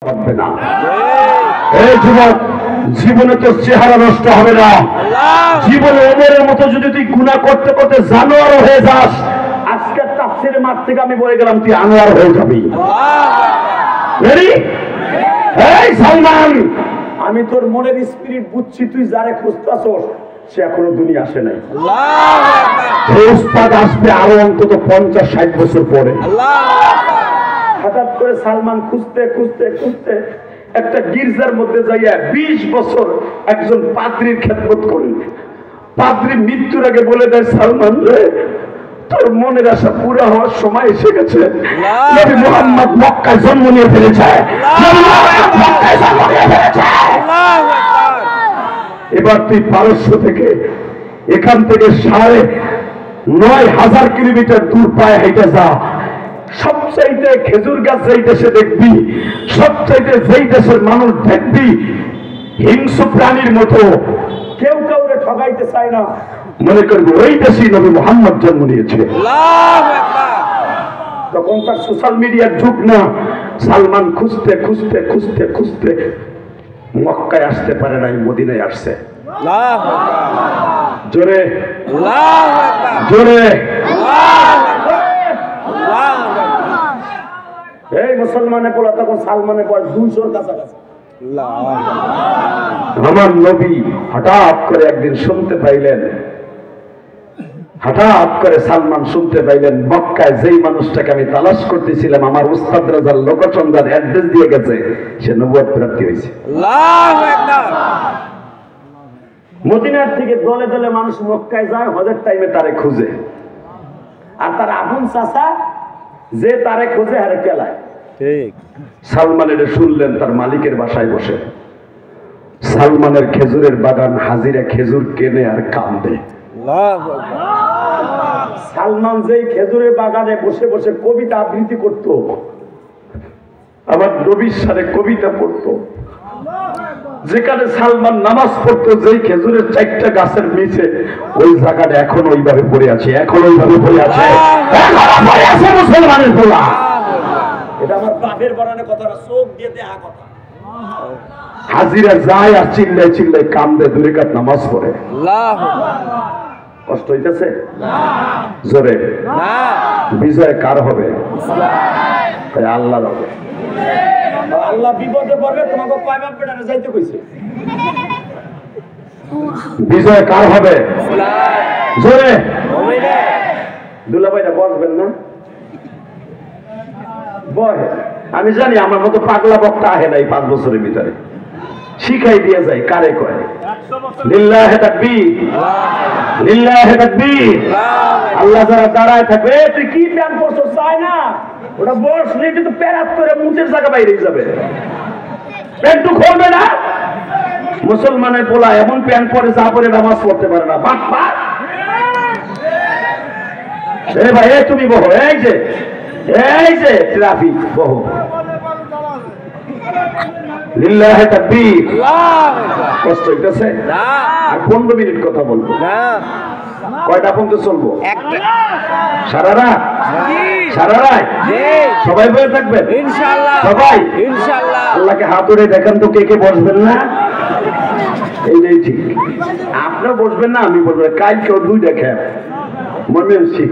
হবে না। এই যুবক, জীবনে তো চেহারা নষ্ট হবে না। জীবনে ওমরের মতো যদি তুই গুনাহ করতে করতে জানোয়ার হয়ে যাস, আজকের তাফসীরের মাঠ থেকে আমি বলে গেলাম তুই আনোয়ার হয়ে যাবি। রেডি? এই সালমান, আমি তোর মনের স্পিরিট বুঝছি, তুই যারে খুঁজতাছস সে এখনো দুনিয়া আসে নাই। উস্তাদ আসবে আরো অন্তত 50-60 বছর পরে। হঠাৎ করে সালমান খুঁজতে খুঁজতে খুঁজতে একটা গির্জার মধ্যে যাইয়া 20 বছর একজন পাদ্রীর খেদমত করে। পাদ্রী মৃত্যুর আগে বলে দেয়, সালমান রে, তোর মনের আশা পুরা হওয়ার সময় এসে গেছে। নবী মুহাম্মদ মক্কায় জন্ম নিয়ে ফেলেছে। এবার তুই পারস্য থেকে, এখান থেকে 9,500 কিলোমিটার দূর পায়ে হেঁটে যা। সবচাইতে খেজুর গাছ যেই দেশে দেখবি, সবচাইতে যেই দেশের মানুষ দেখবি হিংস্র প্রাণীর মতো, কেউ কাউরে ঠগাইতে চায় না, মনে করবি ওই দেশেই নবী মুহাম্মদ জন্ম নিয়েছে। তখন তার সোশ্যাল মিডিয়ার যুগ না। সালমান খুঁজতে খুঁজতে খুঁজতে খুঁজতে মক্কায় আসতে পারে নাই, মদিনায় আসছে। জোরে জোরে। এই মুসলমানে বলা তখন সালমানে বয়স 200-র কাছাকাছি। আমার নবী হঠাৎ করে একদিন শুনতে পাইলেন, হঠাৎ করে সালমান শুনতে পাইলেন মক্কায় যেই মানুষটাকে আমি তালাশ করতেছিলাম, আমার উস্তাদ রাজার লোকচন্দ্রার অ্যাড্রেস দিয়ে গেছে, সে নবুয়ত প্রাপ্তি হয়েছে। মদিনার থেকে দলে দলে মানুষ মক্কায় যায়, হজের টাইমে তারে খুঁজে। আর তার আপন চাচা যে তারে খোঁজে হারে কেলায়। ঠিক। সালমান এটা শুনলেন তার মালিকের বাসায় বসে। সালমানের খেজুরের বাগান, হাজিরা খেজুর কেনে আর কান্দে। সালমান যেই খেজুরের বাগানে বসে বসে কবিতা আবৃত্তি করত, আবার নবীর সাথে কবিতা পড়তো। যেখানে সালমান নামাজ পড়তো, যেই খেজুরের 4টা গাছের নিচে, ওই জায়গাটা এখন ওইভাবে পড়ে আছে, এখন ওইভাবে পড়ে আছে, মুসলমানের বলা। এটা আমার বাপের বানানো কথা, চোখ দিয়ে দেখা কথা। হাজিরা যায় আর চিল্লায় চিল্লায় কান্দে, 2 রাকাত নামাজ পড়ে। কষ্ট হইতেছে জোরে। বিজয় কার হবে? আল্লাহর হবে। আল্লাহ বিপদে পড়বে, তোমাকে কয় বাপ বেটারে যাইতে কইছে। বিজয় কার হবে? জোরে। দুলাভাইরা বসবেন না? বহে। আমি জানি আমার মতো পাগলা বক্তা আহে নাই 5 বছরের ভিতরে, শিখাই দিয়ে যায় কারে কয়। লিল্লাহি তাকবীর, লিল্লাহি তাকবীর। আল্লাহ যারা দাঁড়ায় থাকবে, তুই কি প্যান করছস চাই না, ওটা বসলে কিন্তু প্যারাত করে মুখের জায়গা বাইরে যাবে, প্যান্টু খুলবে না। মুসলমানের পোলা এমন প্যান্ট পরে যা পরে নামাজ পড়তে পারে না। বাপ বাপ এ ভাই, এ তুমি বহো, এই যে ট্রাফিক, বহো। লিল্লাহি তাকবীর। কষ্ট হইতেছে? আর 15 মিনিট কথা বলবো। কয়টা পর্যন্ত চলবো? সারা রাত? সারা রাত সবাই বসে থাকবেন ইনশাআল্লাহ? সবাই ইনশাআল্লাহ। আল্লাহকে হাত ধরে দেখান তো কে কে বসবেন না। এই যে ঠিক, আপনারা বসবেন না, আমি বলবো কালকেও 2টা খেপ মনে হচ্ছে।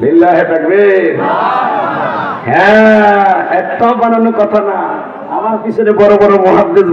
লিল্লাহি তাকবীর। হ্যাঁ, একটা বানানো কথা না, আমার পিছনে বড় বড় মুহাদ্দিস